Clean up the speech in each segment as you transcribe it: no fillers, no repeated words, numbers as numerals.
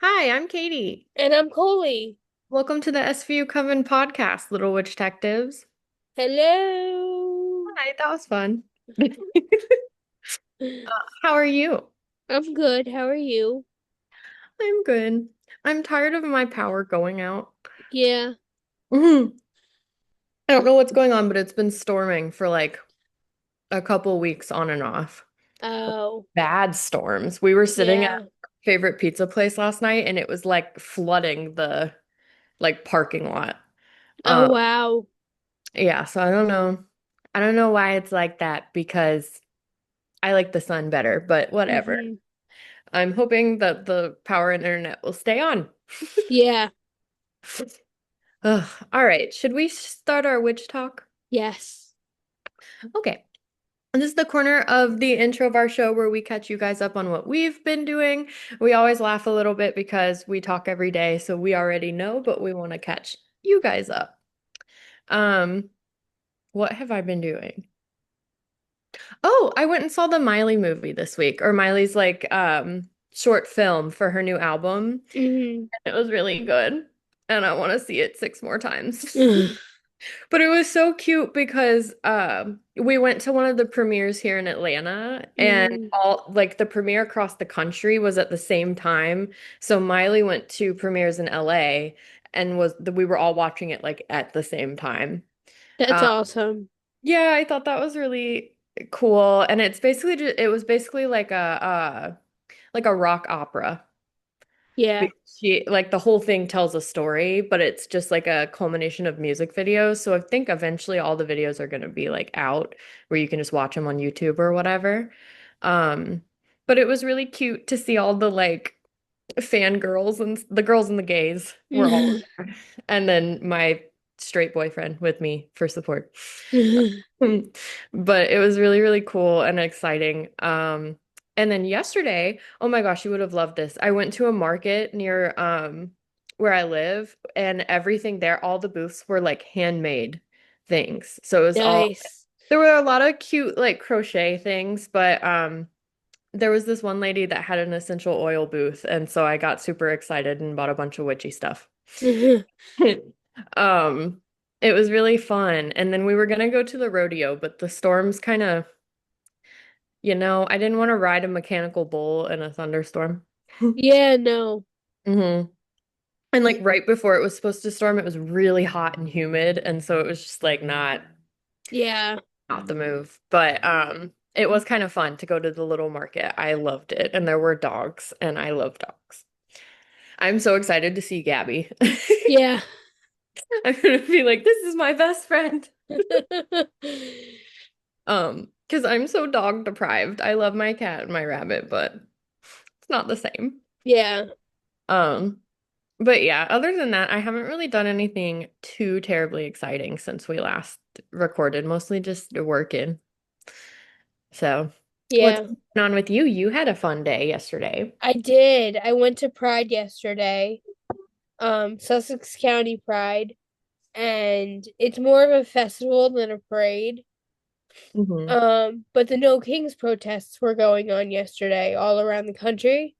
Hi, I'm Katie. And I'm Koli. Welcome to the SVU Coven podcast, Little Witch Detectives. Hello. Hi, that was fun. How are you? I'm good. How are you? I'm good. I'm tired of my power going out. Yeah. Mhm. I don't know what's going on, but it's been storming for like a couple weeks on and off. Oh, Bad storms. We were sitting at yeah. our favorite pizza place last night and it was like flooding the like parking lot. Oh, Um, wow. yeah, so I don't know. I don't know why it's like that because I like the sun better, but whatever. Mm-hmm. I'm hoping that the power and internet will stay on. Yeah. Ugh. All right, should we start our witch talk? Yes. Okay. This is the corner of the intro of our show where we catch you guys up on what we've been doing. We always laugh a little bit because we talk every day, so we already know, but we want to catch you guys up. Um, what have I been doing? Oh, I went and saw the Miley movie this week, or Miley's like short film for her new album. Mm-hmm. It was really good, and I want to see it six more times. But it was so cute because we went to one of the premieres here in Atlanta, and Mm-hmm. all like the premiere across the country was at the same time. So Miley went to premieres in LA, and we were all watching it like at the same time. That's Uh, awesome. yeah, I thought that was really cool, and it was basically like a rock opera. Yeah. She like the whole thing tells a story, but it's just like a culmination of music videos. So I think eventually all the videos are going to be like out where you can just watch them on YouTube or whatever. Um, but it was really cute to see all the like fangirls and the girls and the gays were all there. And then my straight boyfriend with me for support. But it was really, really cool and exciting. And then yesterday, oh my gosh, you would have loved this. I went to a market near where I live, and everything there, all the booths were like handmade things. So it was all Nice. there were a lot of cute like crochet things, but there was this one lady that had an essential oil booth, and so I got super excited and bought a bunch of witchy stuff. Um, it was really fun. And then we were gonna go to the rodeo, but the storms kind of, I didn't want to ride a mechanical bull in a thunderstorm. Yeah, no. hmm And like right before it was supposed to storm, it was really hot and humid, and so it was just like Yeah. not the move. But it was kind of fun to go to the little market. I loved it, and there were dogs, and I love dogs. I'm so excited to see Gabby. Yeah. I'm gonna be like, this is my best friend. Because I'm so dog deprived. I love my cat and my rabbit, but it's not the same. Yeah. Um, but yeah, other than that, I haven't really done anything too terribly exciting since we last recorded, mostly just working. So, what's Yeah. going on with you? You had a fun day yesterday. I did. I went to Pride yesterday. Sussex County Pride, and it's more of a festival than a parade. hmm But the No Kings protests were going on yesterday all around the country.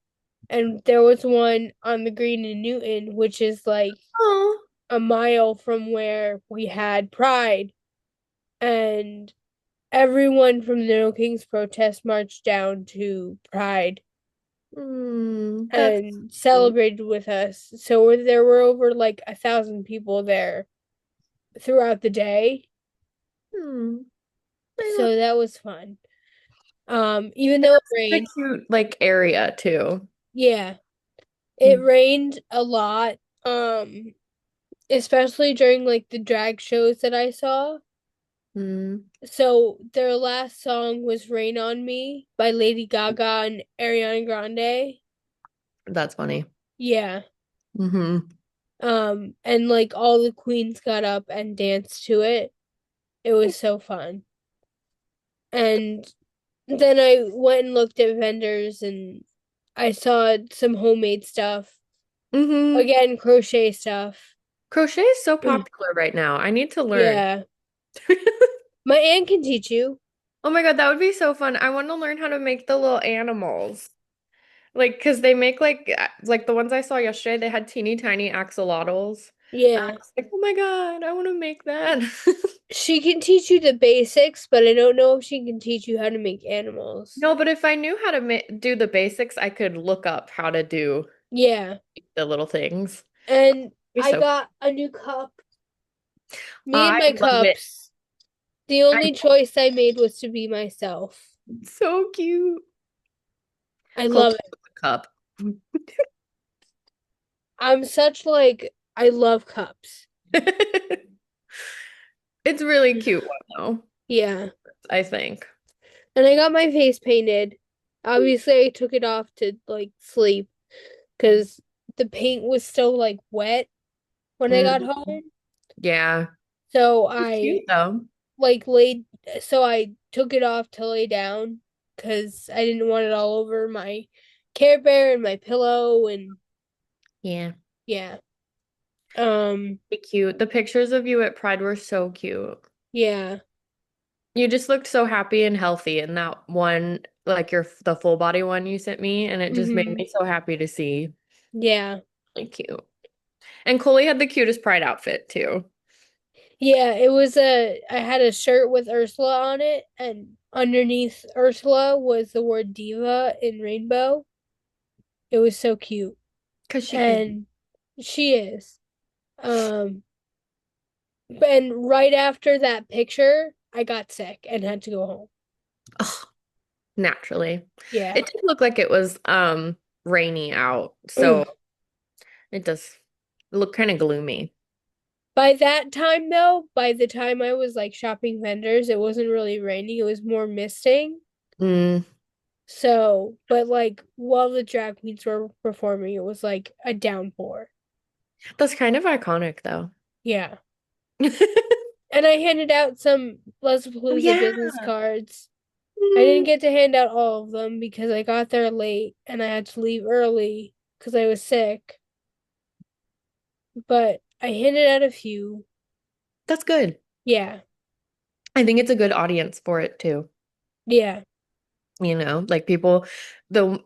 And there was one on the green in Newton, which is like Oh. a mile from where we had Pride. And everyone from the No Kings protest marched down to Pride That's and cute. celebrated with us. So there were over like 1,000 people there throughout the day. Hmm. I love So that was fun. Even it. though it Such rained, a cute like area too. yeah, it rained a lot. Um, Especially during like the drag shows that I saw. Mm-hmm. So their last song was Rain on Me by Lady Gaga and Ariana Grande. That's funny. Yeah. hmm And like all the queens got up and danced to it. It was so fun. And then I went and looked at vendors and I saw some homemade stuff. hmm Again, crochet stuff. Crochet is so popular right now. I need to learn. Yeah. My aunt can teach you. Oh my God, that would be so fun. I want to learn how to make the little animals. Like, because they make like the ones I saw yesterday, they had teeny tiny axolotls. And I Yeah. was like, oh my God, I want to make that. She can teach you the basics, but I don't know if she can teach you how to make animals. No, but if I knew how to do the basics, I could look up how to do Yeah. the little things. And Be I so got a new cup. Me and I my love it. cups. The I only choice I made was to be myself. so cute. I Close love to it. the cup. I'm such like I love cups. It's really cute one though, Yeah. I think. And I got my face painted. Obviously, I took it off to like sleep because the paint was still like wet when I got Mm, home. yeah. So It's I cute though. like laid, so I took it off to lay down because I didn't want it all over my Care Bear and my pillow and Yeah. yeah. Um, Be cute. The pictures of you at Pride were so cute. yeah. You just looked so happy and healthy in that one, like the full body one you sent me, and it just made Mm-hmm. me so happy to see. Yeah. Like cute. And Koli had the cutest Pride outfit too. Yeah, it was I had a shirt with Ursula on it, and underneath Ursula was the word diva in rainbow. It was so cute. 'Cause she can be. And she is. Um, and right after that picture, I got sick and had to go home. Ugh, naturally. Yeah. It did look like it was rainy out, so Ugh. it does look kind of gloomy. By that time, though, by the time I was like shopping vendors, it wasn't really raining, it was more misting. Mm, So, but like while the drag queens were performing, it was like a downpour. that's kind of iconic though. Yeah. And I handed out some Oh Pleasapalooza yeah. business cards. I didn't Mm, get to hand out all of them because I got there late and I had to leave early because I was sick. But I handed out a few. that's good. Yeah. I think it's a good audience for it too. Yeah. Like people, the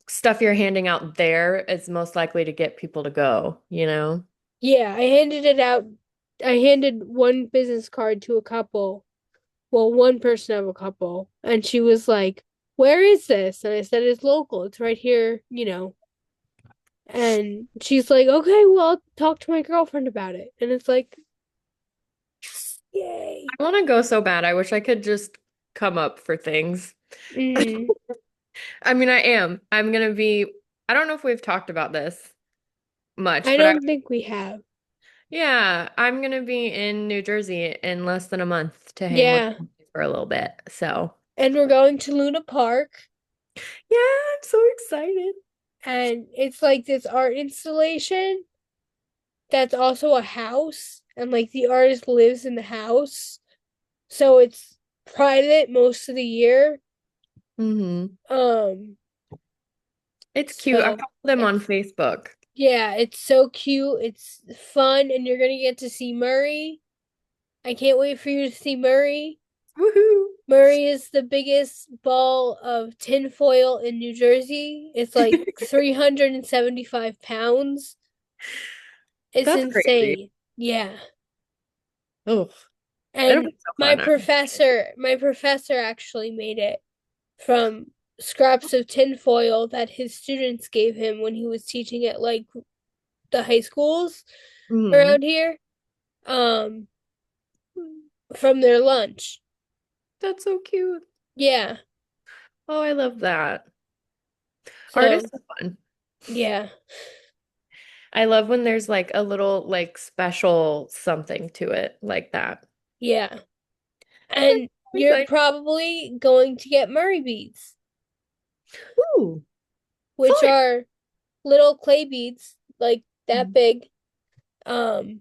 stuff you're handing out there is most likely to get people to go. Yeah. I handed it out. I handed one business card to a couple. Well, one person of a couple. And she was like, "Where is this?" And I said, "It's local. It's right here." And she's like, "Okay, well, I'll talk to my girlfriend about it." And it's like, yay. I want to go so bad. I wish I could just come up for things. Mm, I mean, I am. I'm gonna be, I don't know if we've talked about this much, I but don't think we have. yeah, I'm gonna be in New Jersey in less than a month to hang with Yeah. them for a little bit. So, And we're going to Luna Park. yeah, I'm so excited. And it's like this art installation that's also a house. And like the artist lives in the house. So it's private most of the year. Hmm. Um, It's cute. I so follow them on it's Facebook. yeah, it's so cute. It's fun, and you're gonna get to see Murray. I can't wait for you to see Murray. Woohoo! Murray is the biggest ball of tinfoil in New Jersey. It's like 375 pounds. It's That's crazy. insane. Yeah. Oh, it'll And be so fun. I'm excited. my professor actually made it from scraps of tinfoil that his students gave him when he was teaching at like the high schools Hmm. around here. Um, from their lunch. That's so cute. Yeah. Oh, I love that. Art is So, so fun. yeah. I love when there's like a little like special something to it like that. Yeah. And I'm you're excited. probably going to get Murray beads, Ooh, which fun. are little clay beads like that big um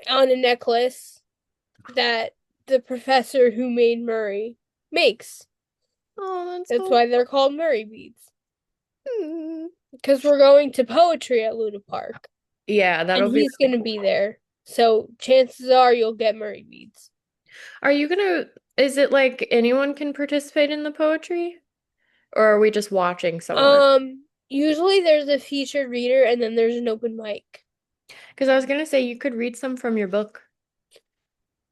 on a necklace that the professor who made Murray makes. Oh, that's That's so why they're called Murray beads. fun. Because we're going to poetry at Luna Park Yeah, and that'll be he's going really to be cool. there. So chances are you'll get Murray beads. Are you gonna, is it like anyone can participate in the poetry? Or are we just watching someone? Usually there's a featured reader and then there's an open mic. Because I was gonna say you could read some from your book.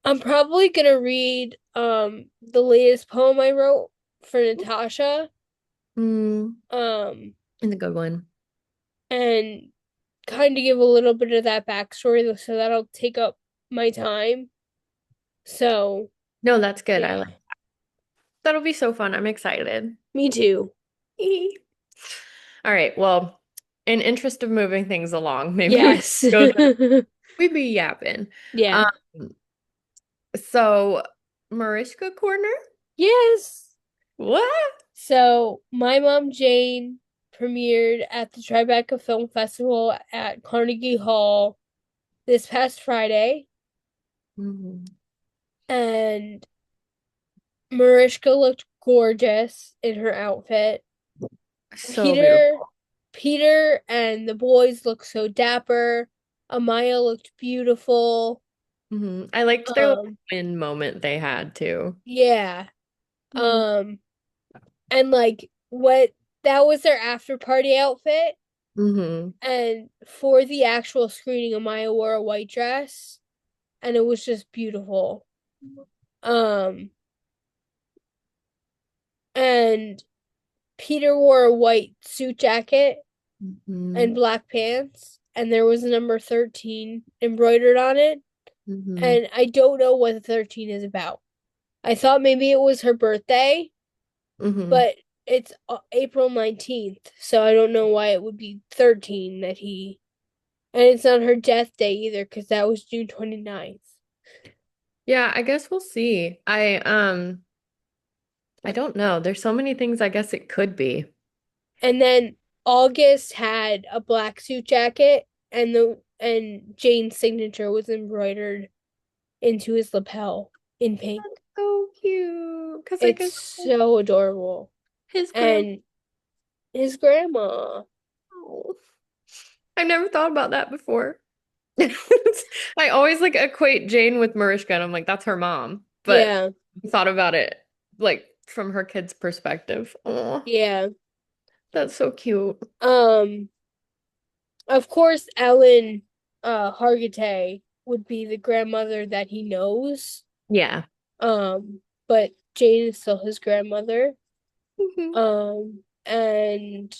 I'm probably gonna read the latest poem I wrote for Natasha. Mm, Um and a good one. and kind of give a little bit of that backstory so that'll take up my time. So, No, that's good. I yeah. like that'll be so fun. I'm excited. Me too. All right. Well, in interest of moving things along, maybe we Yes. go to we be yapping. Yeah. Um, so Mariska Corner? Yes. What? So, My Mom Jayne premiered at the Tribeca Film Festival at Carnegie Hall this past Friday, Mhm. and Mariska looked gorgeous in her outfit. So Peter beautiful. Peter and the boys looked so dapper. Amaya looked beautiful. I liked their little Um, win moment they had too. yeah. Mm-hmm. Um, and like what that was their after party outfit. Mm-hmm. And for the actual screening, Amaya wore a white dress, and it was just beautiful. Um, and Peter wore a white suit jacket and black pants, and there was a number 13 embroidered on it. Mm-hmm. And I don't know what the 13 is about. I thought maybe it was her birthday, Mm-hmm. but it's April 19th, so I don't know why it would be 13 that he. And it's not her death day either, because that was June 29th. Yeah, I guess we'll see. I don't know. There's so many things I guess it could be. And then August had a black suit jacket, and Jane's signature was embroidered into his lapel in pink. So cute. Because I It's guess so adorable. his grandma. And his grandma. I never thought about that before. I always like equate Jane with Mariska, and I'm like, that's her mom. But Yeah, I thought about it like from her kid's perspective. Oh, yeah. that's so cute. Um, of course, Ellen Hargitay would be the grandmother that he knows. Yeah. But Jane is still his grandmother. Mhm. And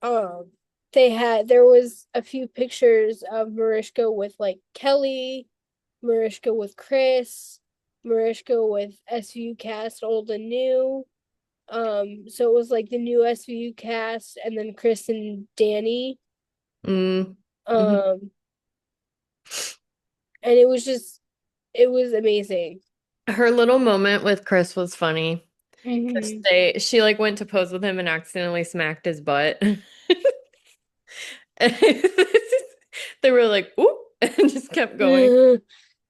um there was a few pictures of Mariska with like Kelly, Mariska with Chris, Mariska with SVU cast old and new. So it was like the new SVU cast and then Chris and Danny. Mm. Mhm. Um, and it was amazing. Her little moment with Chris was funny because Hmm. she like went to pose with him and accidentally smacked his butt. And they were like, "Oop," and just kept going.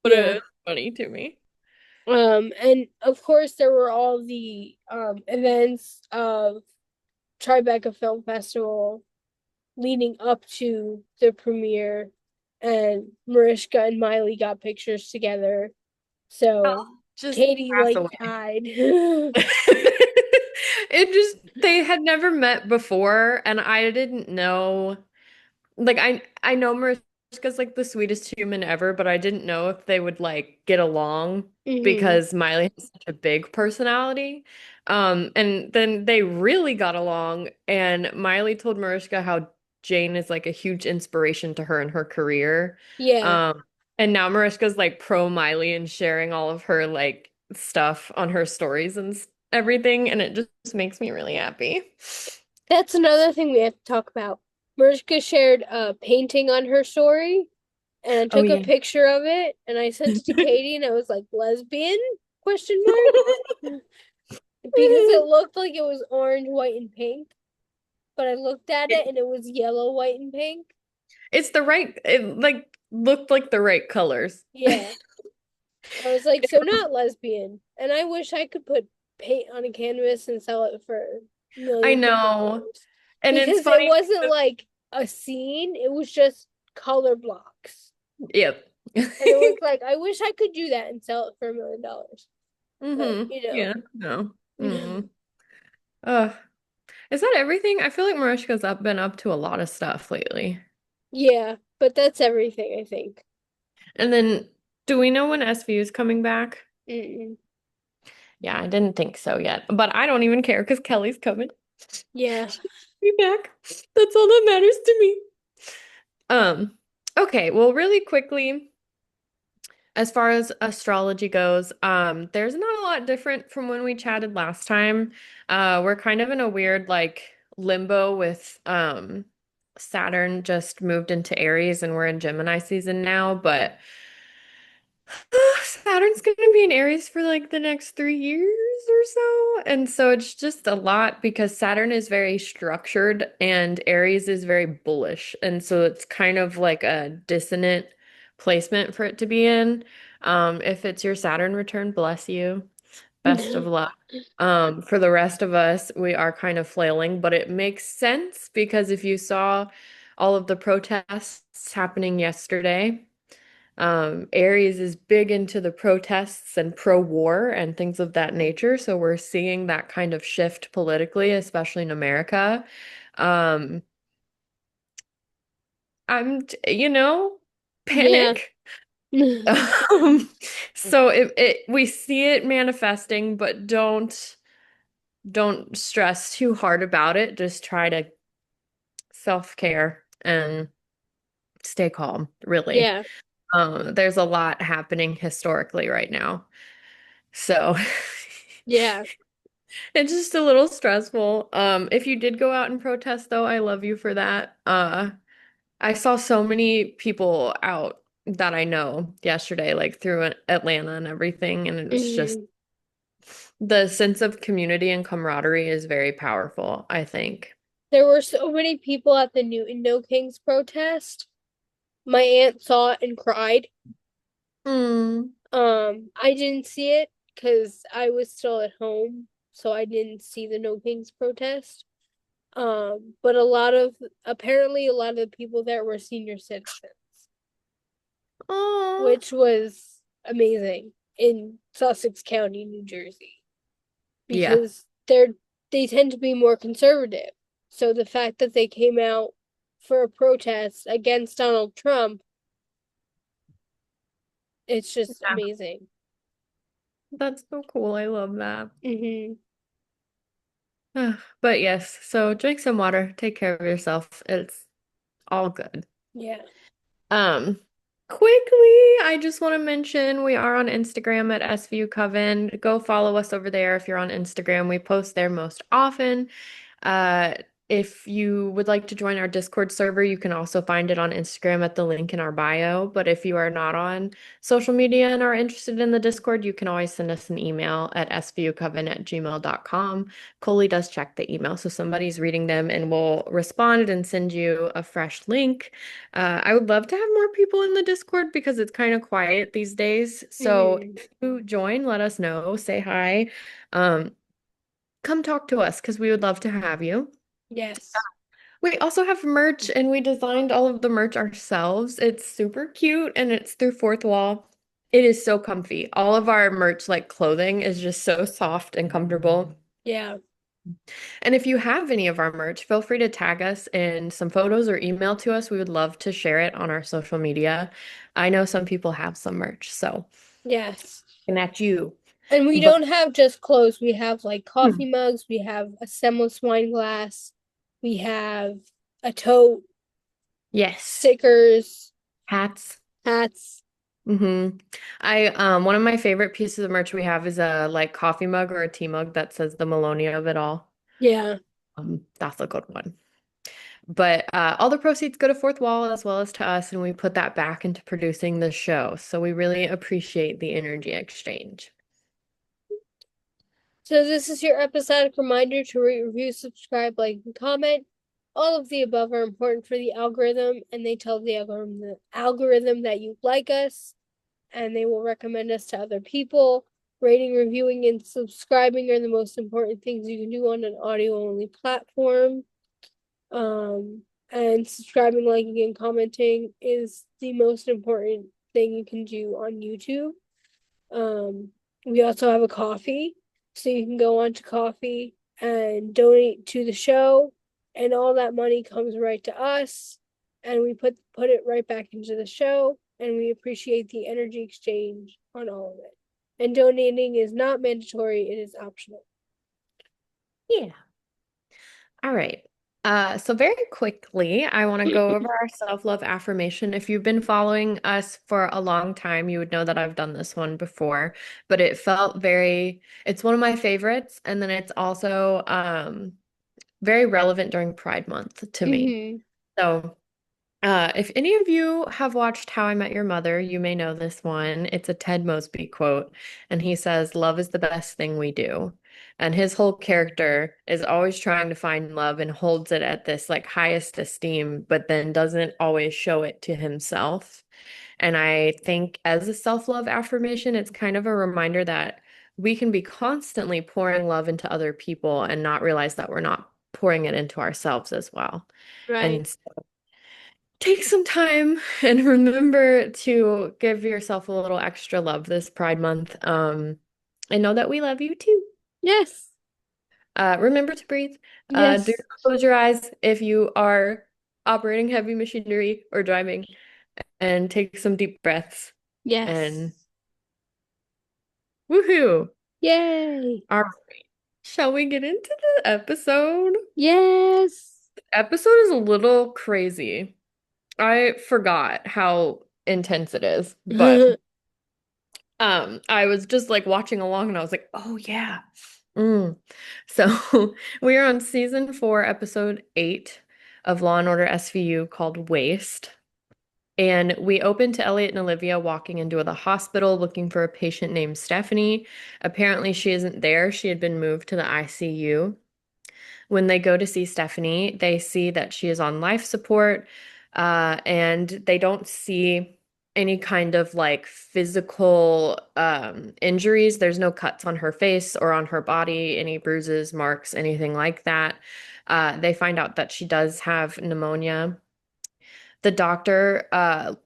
But it Yeah. was funny to me. And of course there were all the events of Tribeca Film Festival leading up to the premiere, and Mariska and Miley got pictures together. So Just Katie pass like away. died. It just they had never met before, and I didn't know. Like I know Mariska's like the sweetest human ever, but I didn't know if they would like get along Hmm. because Miley has such a big personality. And then they really got along, and Miley told Mariska how Jane is like a huge inspiration to her in her career. Yeah, Um, and now Mariska's like pro Miley and sharing all of her like stuff on her stories and everything, and it just makes me really happy. that's another thing we have to talk about. Mariska shared a painting on her story, and I Oh took a yeah. picture of it, and I sent it to Katie, and I was like, "Lesbian?" Question mark. Because it looked like it was orange, white, and pink, but I looked at it and it was yellow, white, and pink. It's the right, it like looked like the right colors. Yeah. I was like, so not lesbian. And I wish I could put paint on a canvas and sell it for I millions of know. dollars. And it's Because it funny wasn't because, like a scene, it was just color blocks. yep. And it was like, I wish I could do that and sell it for $1 million. But, Yeah, no. you know. Mm. Ugh. Is that everything? I feel like Mariska's been up to a lot of stuff lately. Yeah, but that's everything, I think. And then, do we know when SVU is coming back? Mm-mm. Yeah, I didn't think so yet, but I don't even care because Kelly's coming. Yeah. Be back. That's all that matters to me. Okay, well, really quickly, as far as astrology goes, there's not a lot different from when we chatted last time. We're kind of in a weird like limbo with Saturn just moved into Aries and we're in Gemini season now, but Saturn's going to be in Aries for like the next 3 years or so. And so it's just a lot because Saturn is very structured and Aries is very bullish. And so it's kind of like a dissonant placement for it to be in. If it's your Saturn return, bless you. Best of luck. For the rest of us, we are kind of flailing, but it makes sense because if you saw all of the protests happening yesterday, Aries is big into the protests and pro-war and things of that nature. So we're seeing that kind of shift politically, especially in America. Um, Yeah. panic. Um, so we see it manifesting, but don't stress too hard about it. Just try to self-care and stay calm, really. Yeah. There's a lot happening historically right now. So Yeah. it's just a little stressful. If you did go out and protest though, I love you for that. I saw so many people out that I know yesterday, like through Atlanta and everything, and it's just Hmm. the sense of community and camaraderie is very powerful, I think. There were so many people at the Newton No Kings protest. My aunt saw it and cried. Mm. I didn't see it because I was still at home, so I didn't see the No Kings protest. But apparently a lot of the people there were senior citizens, Oh, which was amazing in Sussex County, New Jersey, yeah, because they tend to be more conservative. So the fact that they came out for a protest against Donald Trump, it's just amazing. that's so cool. I love that. Hmm. But yes, so drink some water, take care of yourself. It's all good. Yeah. Um, quickly, I just want to mention we are on Instagram at SVU Coven. Go follow us over there if you're on Instagram. We post there most often. Uh, if you would like to join our Discord server, you can also find it on Instagram at the link in our bio. But if you are not on social media and are interested in the Discord, you can always send us an email at svucoven@gmail.com. Koli does check the email, so somebody's reading them and will respond and send you a fresh link. I would love to have more people in the Discord because it's kind of quiet these days. So Hmm. if you join, let us know, say hi. Um, Come talk to us because we would love to have you. Yes. We also have merch and we designed all of the merch ourselves. It's super cute and it's through Fourth Wall. It is so comfy. All of our merch, like clothing, is just so soft and comfortable. Yeah. And if you have any of our merch, feel free to tag us in some photos or email to us. We would love to share it on our social media. I know some people have some merch, so Yes. connect you. And we But don't have just clothes. We have like coffee hmm, mugs. We have a stemless wine glass. We have a tote, yes, stickers, hats. hats. I one of my favorite pieces of merch we have is a like coffee mug or a tea mug that says the Melonia of it all. Yeah. That's a good one. But all the proceeds go to Fourth Wall as well as to us, and we put that back into producing the show. So we really appreciate the energy exchange. So this is your episodic reminder to rate, review, subscribe, like, and comment. All of the above are important for the algorithm, and they tell the algorithm that you like us, and they will recommend us to other people. Rating, reviewing, and subscribing are the most important things you can do on an audio only platform. Um, and subscribing, liking, and commenting is the most important thing you can do on YouTube. Um, we also have a coffee, so you can go on to coffee. and donate to the show, and all that money comes right to us, and we put it right back into the show, and we appreciate the energy exchange on all of it. And donating is not mandatory, it is optional. Yeah. All right. So very quickly, I want to go over our self-love affirmation. If you've been following us for a long time, you would know that I've done this one before, but it's one of my favorites. And then it's also very relevant during Pride Month to me. Mm-hmm. So if any of you have watched How I Met Your Mother, you may know this one. It's a Ted Mosby quote, and he says, "Love is the best thing we do." And his whole character is always trying to find love and holds it at this like highest esteem, but then doesn't always show it to himself. And I think as a self-love affirmation, it's kind of a reminder that we can be constantly pouring love into other people and not realize that we're not pouring it into ourselves as well. Right. And take some time and remember to give yourself a little extra love this Pride Month. And know that we love you too. Yes. Remember to breathe. Do Yes. not close your eyes if you are operating heavy machinery or driving, and take some deep breaths. And Yes. woohoo! Yay. All right. Shall we get into the episode? Yes. Episode is a little crazy. I forgot how intense it is, but I was just like watching along and I was like, oh yeah. Mm. So we are on season 4, episode 8 of Law and Order SVU called Waste. And we open to Elliot and Olivia walking into the hospital looking for a patient named Stephanie. Apparently, she isn't there. She had been moved to the ICU. When they go to see Stephanie, they see that she is on life support, and they don't see any kind of like physical injuries. There's no cuts on her face or on her body, any bruises, marks, anything like that. They find out that she does have pneumonia. The doctor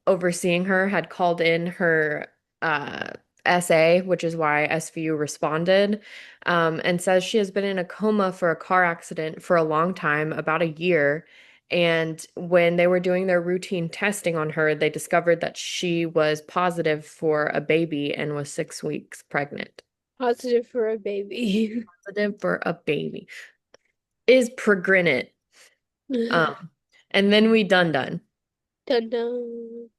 overseeing her had called in her uh, SA, which is why SVU responded, and says she has been in a coma for a car accident for a long time, about a year. And when they were doing their routine testing on her, they discovered that she was positive for a baby and was 6 weeks pregnant. Positive for a baby. Positive for a baby is pregnant. Um, and then we done. Dun dun.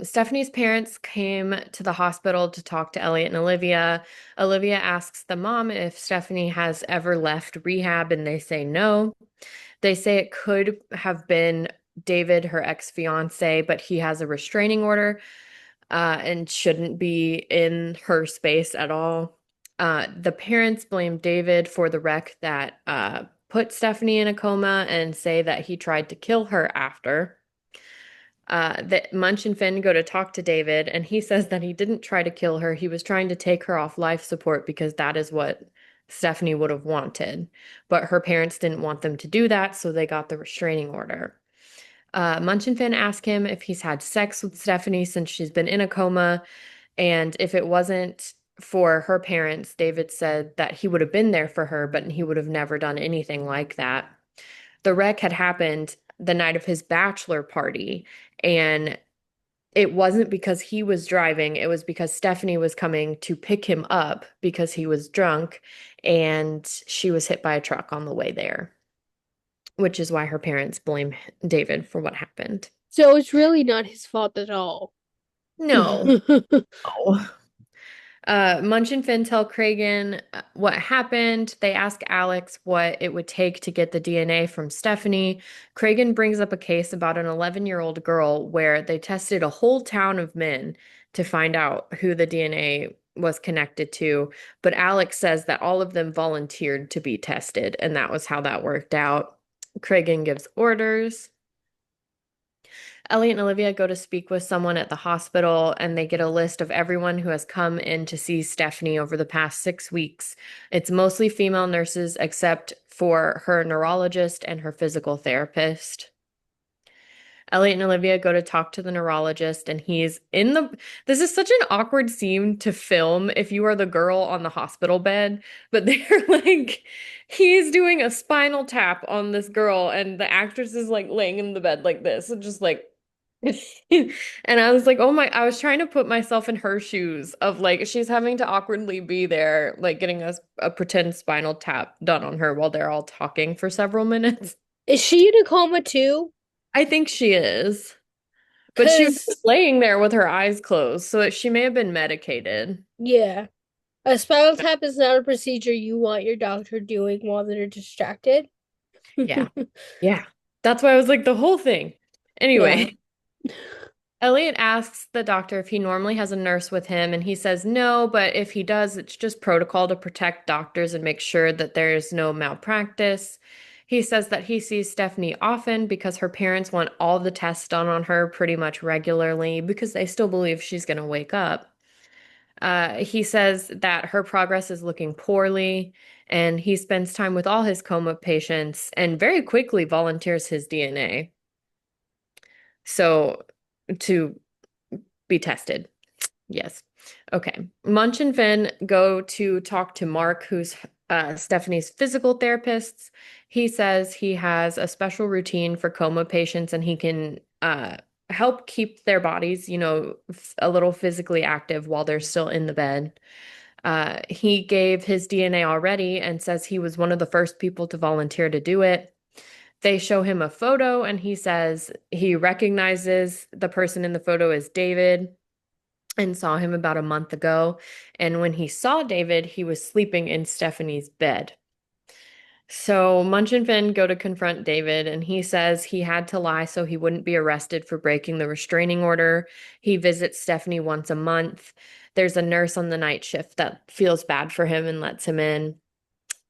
Stephanie's parents came to the hospital to talk to Elliot and Olivia. Olivia asks the mom if Stephanie has ever left rehab, and they say no. They say it could have been David, her ex-fiance, but he has a restraining order, and shouldn't be in her space at all. The parents blame David for the wreck that put Stephanie in a coma and say that he tried to kill her after. That Munch and Finn go to talk to David, and he says that he didn't try to kill her. He was trying to take her off life support because that is what Stephanie would have wanted. But her parents didn't want them to do that, so they got the restraining order. Munch and Finn ask him if he's had sex with Stephanie since she's been in a coma, and if it wasn't for her parents, David said that he would have been there for her, but he would have never done anything like that. The wreck had happened the night of his bachelor party, and it wasn't because he was driving, it was because Stephanie was coming to pick him up because he was drunk, and she was hit by a truck on the way there, which is why her parents blame David for what happened. So it's really not his fault at all. No. No. Munch and Finn tell Kragen what happened. They ask Alex what it would take to get the DNA from Stephanie. Kragen brings up a case about an 11-year-old girl where they tested a whole town of men to find out who the DNA was connected to. But Alex says that all of them volunteered to be tested, and that was how that worked out. Kragen gives orders. Elliot and Olivia go to speak with someone at the hospital, and they get a list of everyone who has come in to see Stephanie over the past 6 weeks. It's mostly female nurses, except for her neurologist and her physical therapist. Elliot and Olivia go to talk to the neurologist, and he's in the. This is such an awkward scene to film if you are the girl on the hospital bed, but they're like, he's doing a spinal tap on this girl, and the actress is like laying in the bed like this, and just like. And I was like, oh my, I was trying to put myself in her shoes of like, she's having to awkwardly be there, like getting a pretend spinal tap done on her while they're all talking for several minutes. Is she in a coma too? I think she is. But she was Because, laying there with her eyes closed, so she may have been medicated. yeah, a spinal tap is not a procedure you want your doctor doing while they're distracted. Yeah. Yeah. That's why I was like the whole thing. Yeah. Anyway, Elliot asks the doctor if he normally has a nurse with him, and he says no, but if he does, it's just protocol to protect doctors and make sure that there's no malpractice. He says that he sees Stephanie often because her parents want all the tests done on her pretty much regularly because they still believe she's going to wake up. He says that her progress is looking poorly, and he spends time with all his coma patients and very quickly volunteers his DNA. So to be tested. Yes. Okay. Munch and Finn go to talk to Mark, who's Stephanie's physical therapist. He says he has a special routine for coma patients and he can help keep their bodies, a little physically active while they're still in the bed. He gave his DNA already and says he was one of the first people to volunteer to do it. They show him a photo and he says he recognizes the person in the photo as David and saw him about a month ago. And when he saw David, he was sleeping in Stephanie's bed. So Munch and Finn go to confront David, and he says he had to lie so he wouldn't be arrested for breaking the restraining order. He visits Stephanie once a month. There's a nurse on the night shift that feels bad for him and lets him in.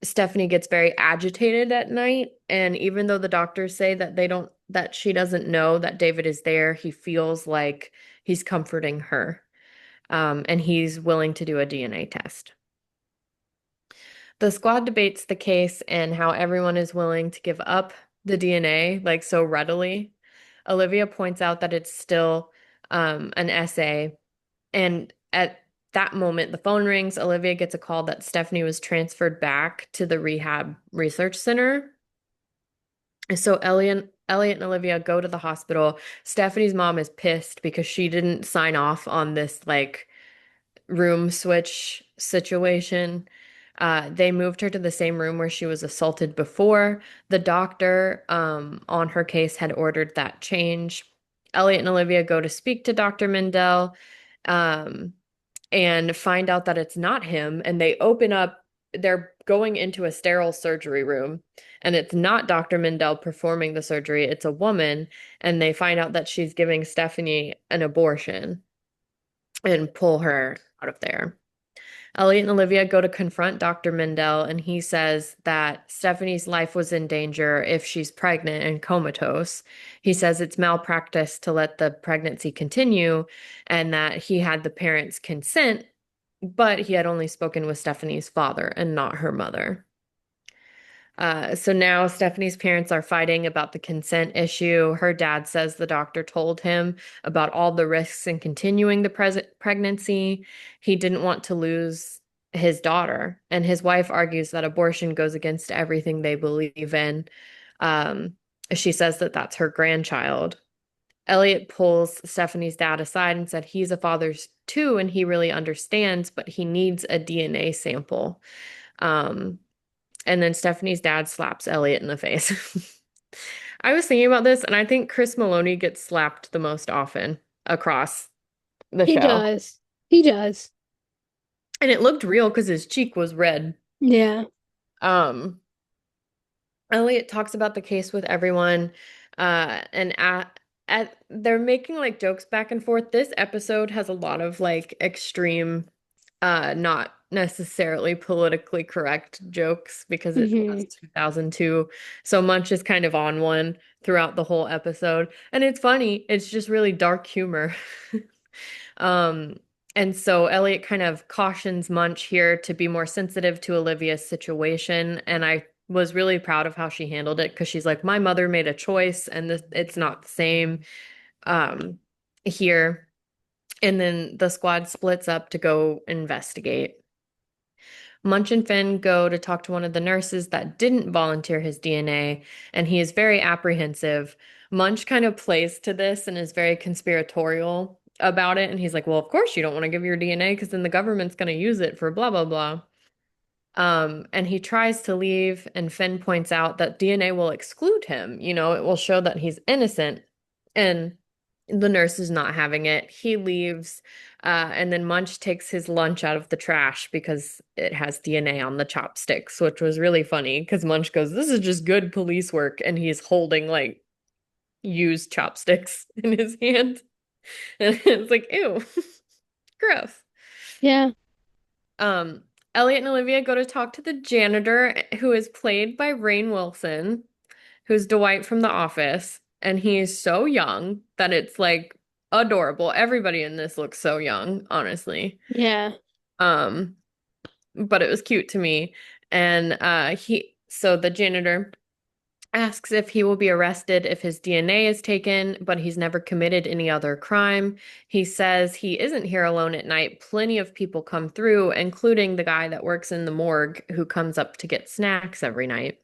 Stephanie gets very agitated at night, and even though the doctors say that she doesn't know that David is there, he feels like he's comforting her. And he's willing to do a DNA test. The squad debates the case and how everyone is willing to give up the DNA like so readily. Olivia points out that it's still an essay, and at that moment, the phone rings. Olivia gets a call that Stephanie was transferred back to the rehab research center. So Elliot and Olivia go to the hospital. Stephanie's mom is pissed because she didn't sign off on this like room switch situation. They moved her to the same room where she was assaulted before. The doctor on her case had ordered that change. Elliot and Olivia go to speak to Dr. Mendel um, and find out that it's not him. And they open up, they're going into a sterile surgery room, and it's not Dr. Mendel performing the surgery, it's a woman. And they find out that she's giving Stephanie an abortion and pull her out of there. Elliot and Olivia go to confront Dr. Mendel, and he says that Stephanie's life was in danger if she's pregnant and comatose. He says it's malpractice to let the pregnancy continue and that he had the parents' consent, but he had only spoken with Stephanie's father and not her mother. So now Stephanie's parents are fighting about the consent issue. Her dad says the doctor told him about all the risks in continuing the pregnancy. He didn't want to lose his daughter, and his wife argues that abortion goes against everything they believe in. Um, she says that that's her grandchild. Elliot pulls Stephanie's dad aside and said he's a father too, and he really understands, but he needs a DNA sample. Um, and then Stephanie's dad slaps Elliot in the face. I was thinking about this, and I think Chris Maloney gets slapped the most often across the He show. does. He does. And it looked real because his cheek was red. Yeah. Um, Elliot talks about the case with everyone, and they're making like jokes back and forth. This episode has a lot of like extreme, not necessarily politically correct jokes because it was Hmm. 2002. So Munch is kind of on one throughout the whole episode, and it's funny. It's just really dark humor. Um, and so Elliot kind of cautions Munch here to be more sensitive to Olivia's situation, and I was really proud of how she handled it because she's like, my mother made a choice and it's not the same um, here. And then the squad splits up to go investigate. Munch and Finn go to talk to one of the nurses that didn't volunteer his DNA, and he is very apprehensive. Munch kind of plays to this and is very conspiratorial about it. And he's like, well, of course you don't want to give your DNA because then the government's going to use it for blah, blah, blah. And he tries to leave, and Finn points out that DNA will exclude him. You know, it will show that he's innocent. And the nurse is not having it. He leaves, and then Munch takes his lunch out of the trash because it has DNA on the chopsticks, which was really funny because Munch goes, this is just good police work. And he's holding like used chopsticks in his hand. And it's like, ew, gross. Yeah. Um, Elliot and Olivia go to talk to the janitor, who is played by Rainn Wilson, who's Dwight from The Office, and he is so young that it's like adorable. Everybody in this looks so young, honestly. Yeah. Um, but it was cute to me. And so the janitor asks if he will be arrested if his DNA is taken, but he's never committed any other crime. He says he isn't here alone at night. Plenty of people come through, including the guy that works in the morgue who comes up to get snacks every night.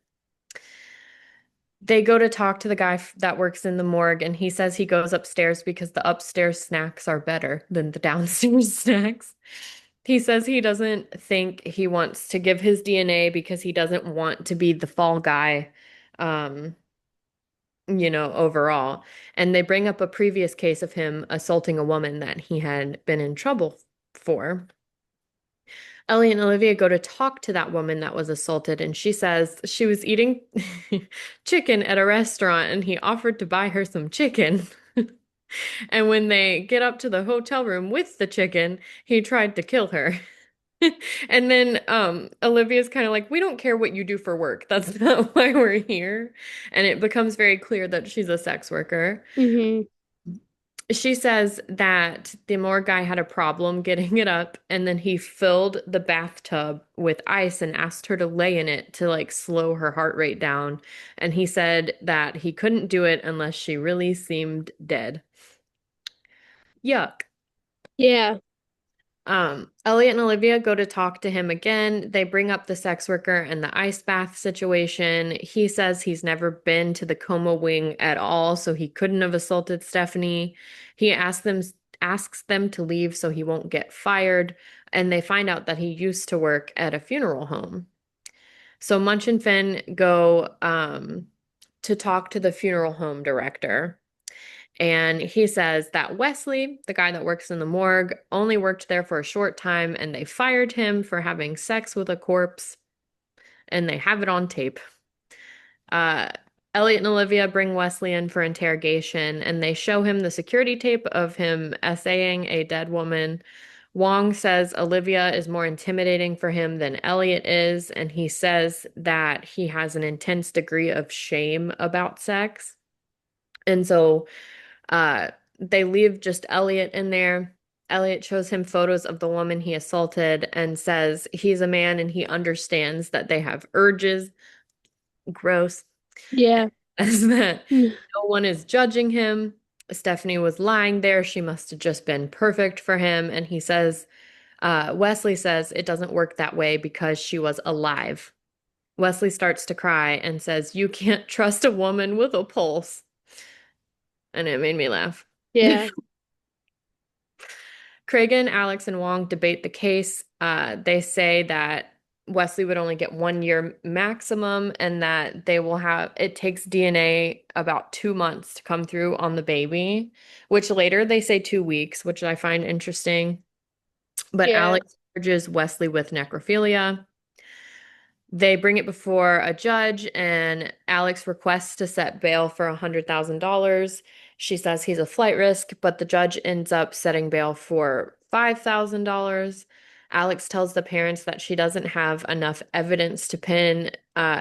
They go to talk to the guy that works in the morgue, and he says he goes upstairs because the upstairs snacks are better than the downstairs snacks. He says he doesn't think he wants to give his DNA because he doesn't want to be the fall guy. Um, overall. And they bring up a previous case of him assaulting a woman that he had been in trouble for. Ellie and Olivia go to talk to that woman that was assaulted, and she says she was eating chicken at a restaurant and he offered to buy her some chicken. And when they get up to the hotel room with the chicken, he tried to kill her. And then Olivia's kind of like, we don't care what you do for work. That's not why we're here. And it becomes very clear that she's a sex worker. Mm-hmm. She says that the morgue guy had a problem getting it up, and then he filled the bathtub with ice and asked her to lay in it to like slow her heart rate down. And he said that he couldn't do it unless she really seemed dead. Yuck. Yeah. Elliot and Olivia go to talk to him again. They bring up the sex worker and the ice bath situation. He says he's never been to the coma wing at all, so he couldn't have assaulted Stephanie. He asks them to leave so he won't get fired, and they find out that he used to work at a funeral home. So Munch and Finn go to talk to the funeral home director. And he says that Wesley, the guy that works in the morgue, only worked there for a short time and they fired him for having sex with a corpse, and they have it on tape. Uh, Elliot and Olivia bring Wesley in for interrogation and they show him the security tape of him essaying a dead woman. Wong says Olivia is more intimidating for him than Elliot is, and he says that he has an intense degree of shame about sex. And so uh, they leave just Elliot in there. Elliot shows him photos of the woman he assaulted and says he's a man and he understands that they have urges. Gross. Yeah. As that Mm. no one is judging him. Stephanie was lying there. She must have just been perfect for him. And he says, Wesley says it doesn't work that way because she was alive. Wesley starts to cry and says, you can't trust a woman with a pulse. And it made me laugh. Yeah. Cragen, Alex, and Wong debate the case. They say that Wesley would only get 1 year maximum and that it takes DNA about 2 months to come through on the baby, which later they say 2 weeks, which I find interesting. But Yeah. Alex charges Wesley with necrophilia. They bring it before a judge, and Alex requests to set bail for $100,000. She says he's a flight risk, but the judge ends up setting bail for $5,000. Alex tells the parents that she doesn't have enough evidence to pin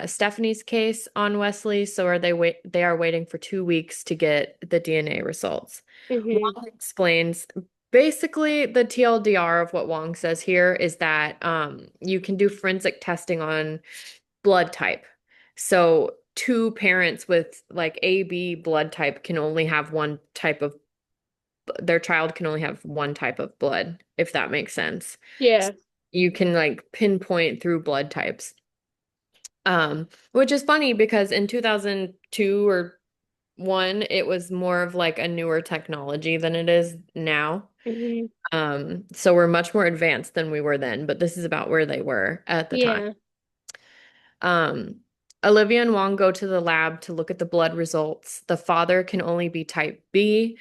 Stephanie's case on Wesley, so they are waiting for 2 weeks to get the DNA results. Mm-hmm. Wong explains basically the TLDR of what Wong says here is that you can do forensic testing on blood type. So two parents with like AB blood type can only have one type of their child can only have one type of blood, if that makes sense. Yeah. You can like pinpoint through blood types. Which is funny because in 2002 or 1, it was more of like a newer technology than it is now. Hmm. So we're much more advanced than we were then, but this is about where they were at the time. Yeah. Um, Olivia and Wong go to the lab to look at the blood results. The father can only be type B,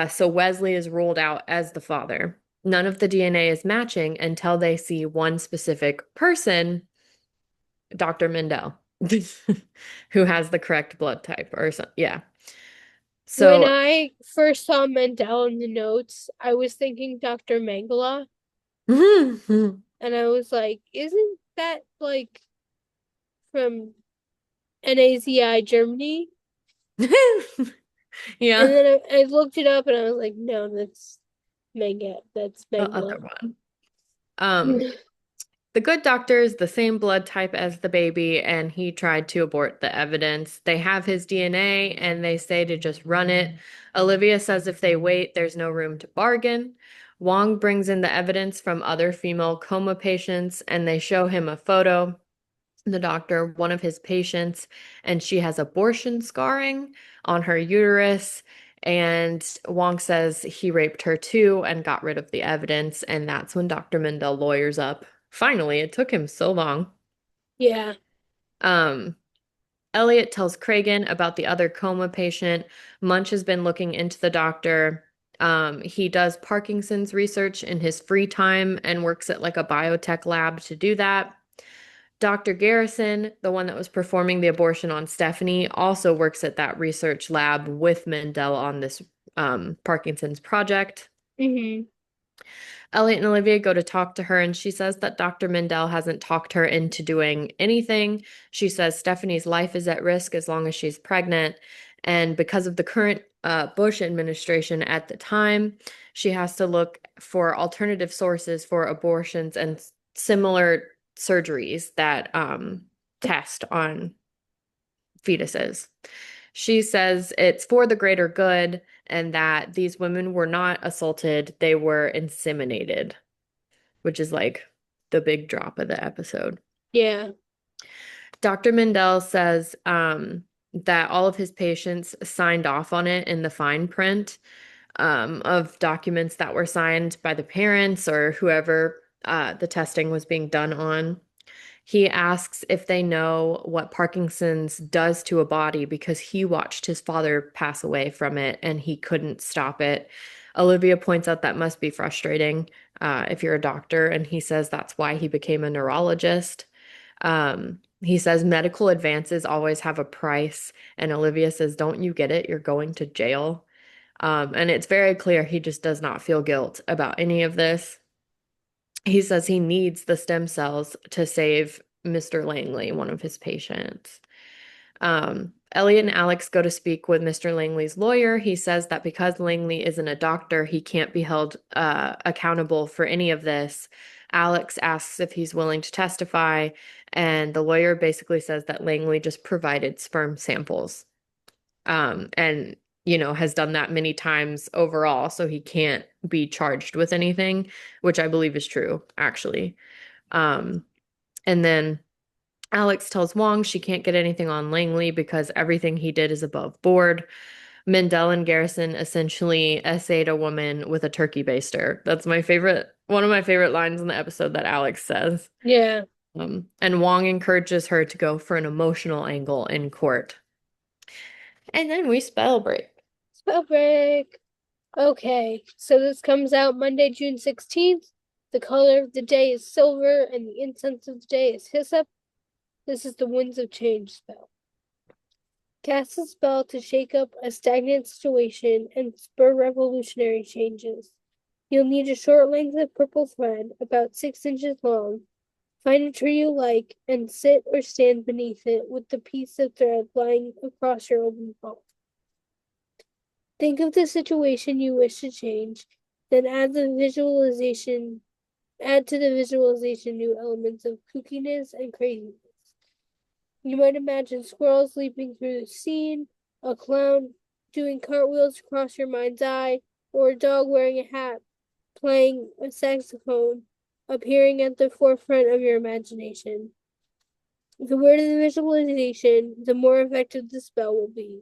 so Wesley is ruled out as the father. None of the DNA is matching until they see one specific person, Dr. Mendel, who has the correct blood type or so, yeah. When So, I first saw Mendel in the notes, I was thinking Dr. Mengele, and I was like, isn't that like from NAZI Germany? And yeah, then I looked it up and I was like, no, that's Mengele. That's the other Mengele. one. Um, The good doctor is the same blood type as the baby, and he tried to abort the evidence. They have his DNA and they say to just run it. Olivia says if they wait, there's no room to bargain. Wong brings in the evidence from other female coma patients, and they show him a photo. The doctor, one of his patients, and she has abortion scarring on her uterus. And Wong says he raped her too and got rid of the evidence. And that's when Dr. Mendel lawyers up. Finally, it took him so long. Yeah. Um, Elliot tells Kragen about the other coma patient. Munch has been looking into the doctor. He does Parkinson's research in his free time and works at like a biotech lab to do that. Dr. Garrison, the one that was performing the abortion on Stephanie, also works at that research lab with Mendel on this Parkinson's project. Hmm. Elliot and Olivia go to talk to her, and she says that Dr. Mendel hasn't talked her into doing anything. She says Stephanie's life is at risk as long as she's pregnant. And because of the current Bush administration at the time, she has to look for alternative sources for abortions and similar surgeries that test on fetuses. She says it's for the greater good and that these women were not assaulted, they were inseminated, which is like the big drop of the episode. Yeah. Dr. Mendel says that all of his patients signed off on it in the fine print of documents that were signed by the parents or whoever the testing was being done on. He asks if they know what Parkinson's does to a body because he watched his father pass away from it and he couldn't stop it. Olivia points out that must be frustrating if you're a doctor, and he says that's why he became a neurologist. He says medical advances always have a price, and Olivia says, "Don't you get it? You're going to jail." And it's very clear he just does not feel guilt about any of this. He says he needs the stem cells to save Mr. Langley, one of his patients. Elliot and Alex go to speak with Mr. Langley's lawyer. He says that because Langley isn't a doctor, he can't be held accountable for any of this. Alex asks if he's willing to testify, and the lawyer basically says that Langley just provided sperm samples, and has done that many times overall, so he can't be charged with anything, which I believe is true, actually. Um, and then Alex tells Wong she can't get anything on Langley because everything he did is above board. Mendel and Garrison essentially essayed a woman with a turkey baster. That's one of my favorite lines in the episode that Alex says. Yeah. And Wong encourages her to go for an emotional angle in court. And then we spell break. Spell break. Okay, so this comes out Monday, June 16th. The color of the day is silver, and the incense of the day is hyssop. This is the Winds of Change spell. Cast a spell to shake up a stagnant situation and spur revolutionary changes. You'll need a short length of purple thread, about 6 inches long. Find a tree you like and sit or stand beneath it with the piece of thread lying across your open palm. Think of the situation you wish to change, then add to the visualization new elements of kookiness and craziness. You might imagine squirrels leaping through the scene, a clown doing cartwheels across your mind's eye, or a dog wearing a hat playing a saxophone appearing at the forefront of your imagination. The weirder the visualization, the more effective the spell will be.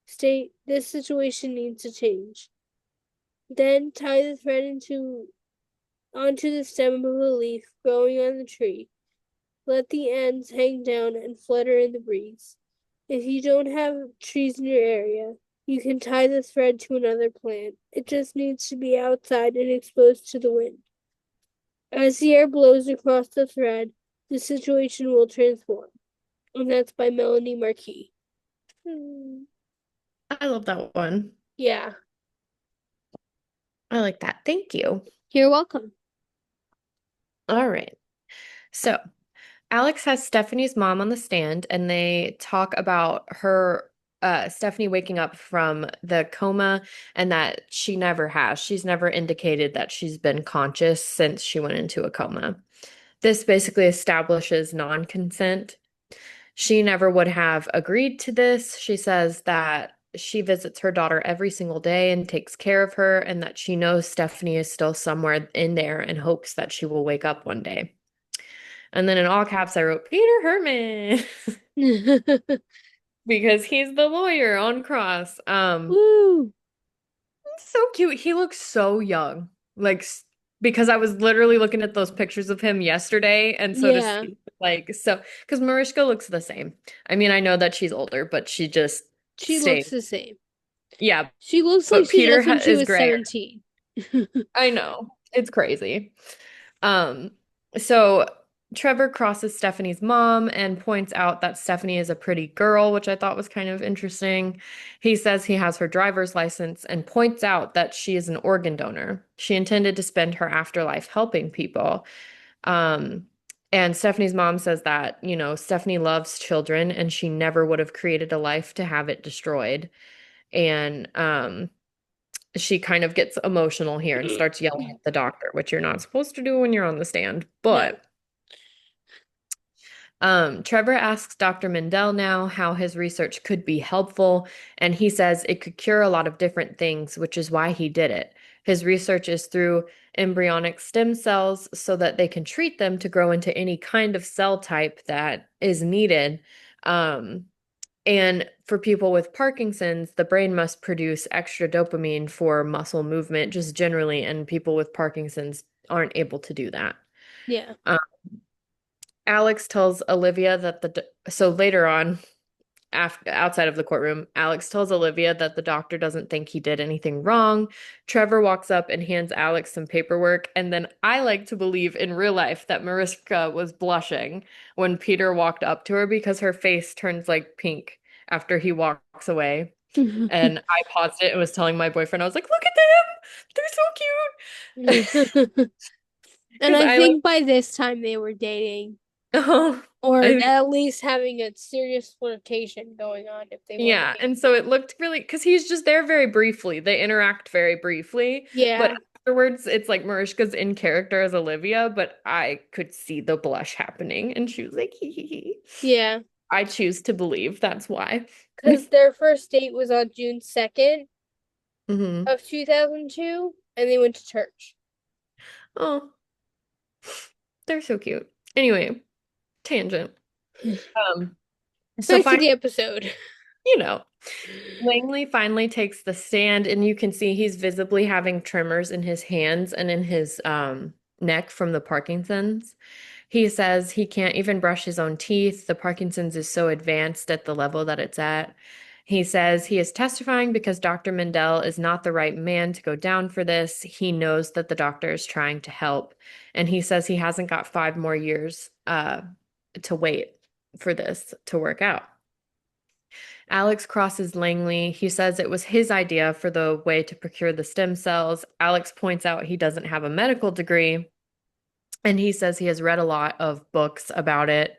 State this situation needs to change. Then tie the thread onto the stem of a leaf growing on the tree. Let the ends hang down and flutter in the breeze. If you don't have trees in your area, you can tie the thread to another plant. It just needs to be outside and exposed to the wind. As the air blows across the thread, the situation will transform. And that's by Melanie Marquis. Hmm. I love that one. Yeah. I like that. Thank you. You're welcome. All right. So Alex has Stephanie's mom on the stand, and they talk about Stephanie waking up from the coma and that she never has. She's never indicated that she's been conscious since she went into a coma. This basically establishes non-consent. She never would have agreed to this. She says that she visits her daughter every single day and takes care of her, and that she knows Stephanie is still somewhere in there and hopes that she will wake up one day. And then in all caps, I wrote Peter Herman because he's the lawyer on Cross. Woo! So cute. He looks so young. Like, because I was literally looking at those pictures of him yesterday, and so to Yeah. see, like, so, because Mariska looks the same. I mean, I know that she's older, but she just She looks stayed. the same. Yeah, She looks like but she Peter does when she is was gray. 17. I know. It's crazy. Um, so Trevor crosses Stephanie's mom and points out that Stephanie is a pretty girl, which I thought was kind of interesting. He says he has her driver's license and points out that she is an organ donor. She intended to spend her afterlife helping people. Um, and Stephanie's mom says that, Stephanie loves children and she never would have created a life to have it destroyed. And she kind of gets emotional here and starts yelling at the doctor, which you're not supposed to do when you're on the stand. No. But Trevor asks Dr. Mendel now how his research could be helpful, and he says it could cure a lot of different things, which is why he did it. His research is through embryonic stem cells so that they can treat them to grow into any kind of cell type that is needed. Um, and for people with Parkinson's, the brain must produce extra dopamine for muscle movement just generally, and people with Parkinson's aren't able to do that. Yeah. Um, Alex tells Olivia that so later on, after outside of the courtroom, Alex tells Olivia that the doctor doesn't think he did anything wrong. Trevor walks up and hands Alex some paperwork, and then I like to believe in real life that Mariska was blushing when Peter walked up to her because her face turns like pink after he walks away. And I paused it and was telling my boyfriend, I was like, "Look at them! They're so cute." And Because I I like, think by this time they were dating, oh, or I at least having a serious flirtation going on if they weren't Yeah, together. and so it looked really because he's just there very briefly. They interact very briefly, but Yeah. afterwards, it's like Mariska's in character as Olivia, but I could see the blush happening, and she was like, hee hee hee. Yeah. I choose to believe that's why. Because their first date was on June 2nd hmm of 2002, and they went to church. Oh, they're so cute. Anyway, tangent. Um, so Back to fine, the episode. you know. Langley finally takes the stand, and you can see he's visibly having tremors in his hands and in his neck from the Parkinson's. He says he can't even brush his own teeth. The Parkinson's is so advanced at the level that it's at. He says he is testifying because Dr. Mendel is not the right man to go down for this. He knows that the doctor is trying to help, and he says he hasn't got 5 more years to wait for this to work out. Alex crosses Langley. He says it was his idea for the way to procure the stem cells. Alex points out he doesn't have a medical degree, and he says he has read a lot of books about it.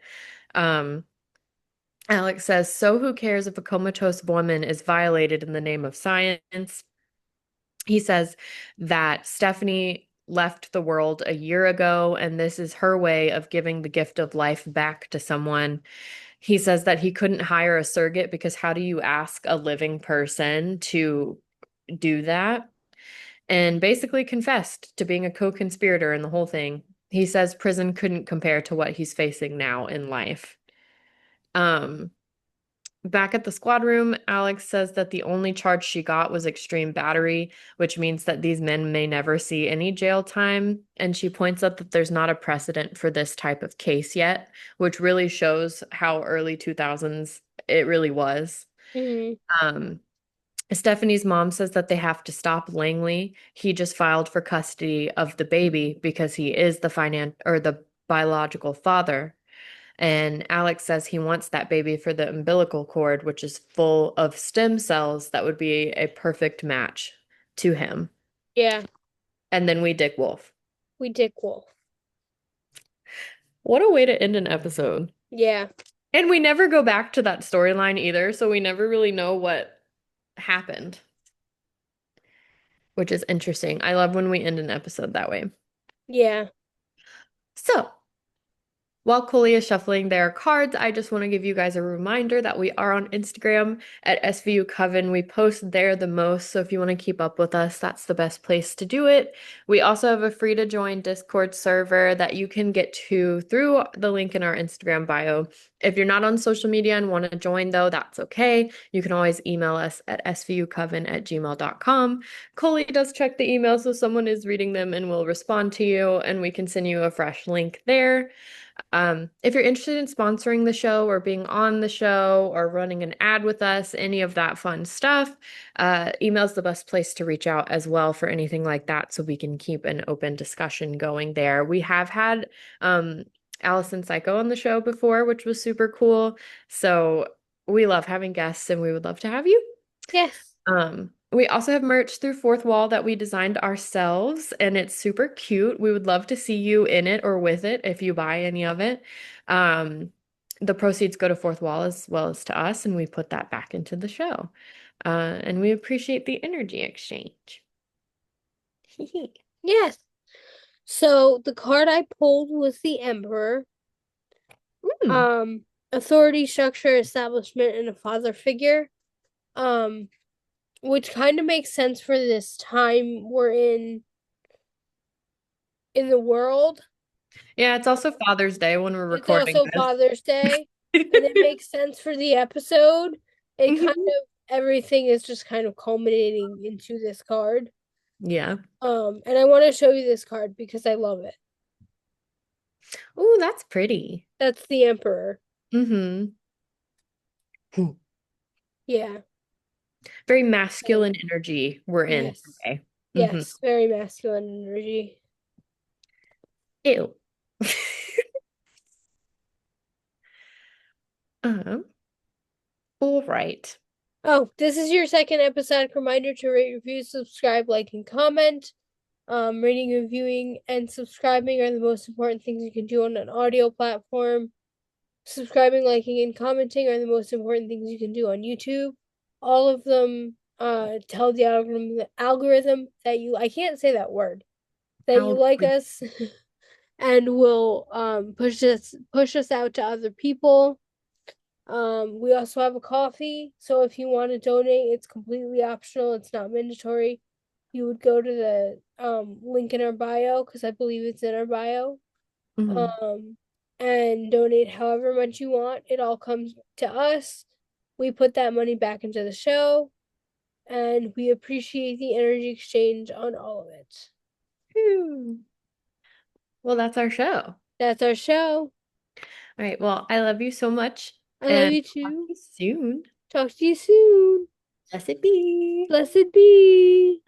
Um, Alex says, so who cares if a comatose woman is violated in the name of science? He says that Stephanie left the world a year ago, and this is her way of giving the gift of life back to someone. He says that he couldn't hire a surrogate because how do you ask a living person to do that? And basically confessed to being a co-conspirator in the whole thing. He says prison couldn't compare to what he's facing now in life. Um, Back at the squad room, Alex says that the only charge she got was extreme battery, which means that these men may never see any jail time. And she points out that there's not a precedent for this type of case yet, which really shows how early 2000s it really was. Hmm. Um, Stephanie's mom says that they have to stop Langley. He just filed for custody of the baby because he is the biological father. And Alex says he wants that baby for the umbilical cord, which is full of stem cells that would be a perfect match to him. Yeah, And then we Dick Wolf. we Dick Wolf. What a way to end an episode. Yeah. And we never go back to that storyline either, so we never really know what happened, which is interesting. I love when we end an episode that way. Yeah. So, while Koli is shuffling their cards, I just want to give you guys a reminder that we are on Instagram at SVU Coven. We post there the most, so if you want to keep up with us, that's the best place to do it. We also have a free to join Discord server that you can get to through the link in our Instagram bio. If you're not on social media and want to join, though, that's okay. You can always email us at svucoven@gmail.com. Koli does check the emails, so someone is reading them and will respond to you, and we can send you a fresh link there. If you're interested in sponsoring the show or being on the show or running an ad with us, any of that fun stuff, email's the best place to reach out as well for anything like that so we can keep an open discussion going there. We have had Allison Psycho on the show before, which was super cool. So we love having guests and we would love to have you. Yes. We also have merch through Fourth Wall that we designed ourselves, and it's super cute. We would love to see you in it or with it if you buy any of it. Um, the proceeds go to Fourth Wall as well as to us, and we put that back into the show. And we appreciate the energy exchange. Yes. So the card I pulled was the Emperor. Mm. Authority, structure, establishment, and a father figure. Um, which kind of makes sense for this time we're in the world. Yeah, it's also Father's Day when we're It's recording also this. Father's Day, and it makes sense for the episode. It kind Mhm. of everything is just kind of culminating into this card. Yeah. And I want to show you this card because I love it. Oh, that's pretty. That's the Emperor. Mm-hmm. Yeah. Very So, masculine energy we're in yes. today. Mm-hmm. Yes, very masculine energy. Ew. Um, all right. Oh, this is your second episodic reminder to rate, review, subscribe, like, and comment. Rating, reviewing, and subscribing are the most important things you can do on an audio platform. Subscribing, liking, and commenting are the most important things you can do on YouTube. All of them tell the algorithm that you I can't say that word that you How like us and will push us out to other people. We also have a coffee, so if you want to donate, it's completely optional. It's not mandatory. You would go to the link in our bio because I believe it's in our bio. Mhm. Um, and donate however much you want. It all comes to us. We put that money back into the show, and we appreciate the energy exchange on all of it. Phew. Well, that's our show. That's our show. All right. Well, I love you so much, I love and you talk too. to you soon. Talk to you soon. Blessed be. Blessed be.